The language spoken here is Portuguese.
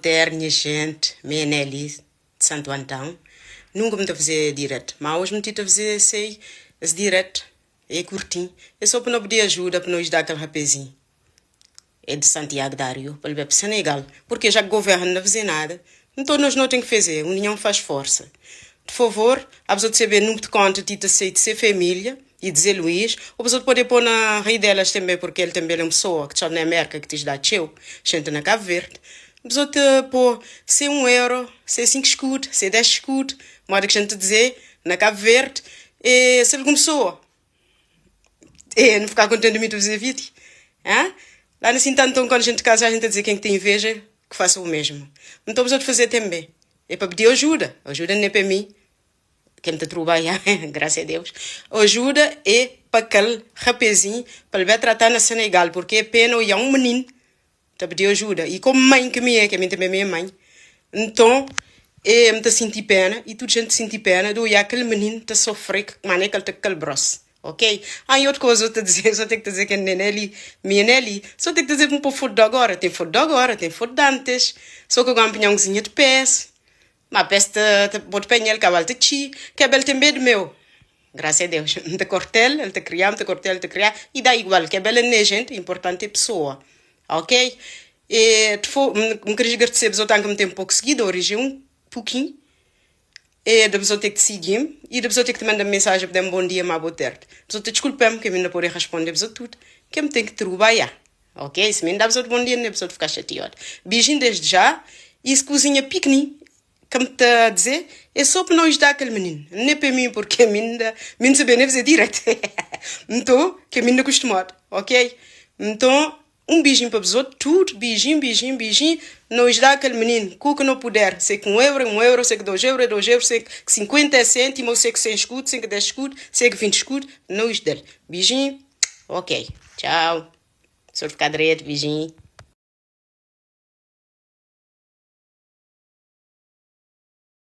terra, minha gente, minha Nelly de Santo Antão. Nunca me estou a fazer direto, mas hoje me estou a fazer esse direto. É curtinho. É só para não pedir ajuda, para não ajudar aquele rapazinho. É de Santiago Dário, para levar para Senegal. Porque já que o governo não fazer nada, então nós não temos que fazer. A união faz força. Por favor, a pessoa de saber o número de conta de ser família e dizer Luís, ou a pessoa pode pôr na rede delas também, porque ele também é uma pessoa que está na América, que te dá teu, gente na Cabo Verde. A pessoa te pôr se €1, se 5 escudos, se 10 escudos, modo que a gente dizer, na Cabo Verde, e se ele começou. E não ficar contente de me fazer vídeo. Lá nesse então, quando a gente casa, a gente dizer quem tem inveja, que faça o mesmo. Então, a fazer também. É para pedir ajuda. Ajuda não é para mim. Quem está trabalhando, graças a Deus. Ajuda é para aquele rapazinho, para ele tratar na Senegal, porque é pena e é um menino. Está a pedir ajuda. E como mãe que me é, que a mim também é minha mãe. Então, eu me senti pena, e toda a gente sente pena, do aquele menino está a sofrer, que maneira que ele está com aquele braço. Ok? E outra coisa, eu só tenho que dizer que a Nelly, minha Nelly, só tenho que dizer que um pouco foto de agora. Tem foto de agora, tem foto de antes. Só que eu ganho um pinhãozinho de pés. Mas pés pode pegar o cavalo de chi. Que é belo também de meu. Graças a Deus. Ele te cortel, ele te criar, e dá igual. Que é belo é gente, importante é pessoa. Ok? E me queria agradecer a pessoa que me tem um pouco seguido, hoje um pouquinho. E da pessoa tem que te seguir, e da pessoa tem que te mandar mensagem para dar um bom dia, uma boa tarde. A pessoa te desculpa-me, que eu não posso responder a pessoa tudo, que eu tenho que trabalhar. Ok? Se me dá a pessoa de bom dia, não é a pessoa de ficar chateada. Beijinho desde já, e se cozinha piquenique, que me está a dizer, é só para não ajudar aquele menino. Não é para mim, porque a menina sabe nem fazer direto. Então, que a menina é acostumada. Ok? Então, um beijinho para a pessoa, tudo, beijinho. Não ajudar aquele menino, o que não puder. Sei que €1, sei que €2, sei que 50 cêntimos, sei que 100 escudos, sei que 10 escudos, sei que 20 escudos, não ajudar. Beijinho, ok, tchau. Sou de ficar direito, beijinho.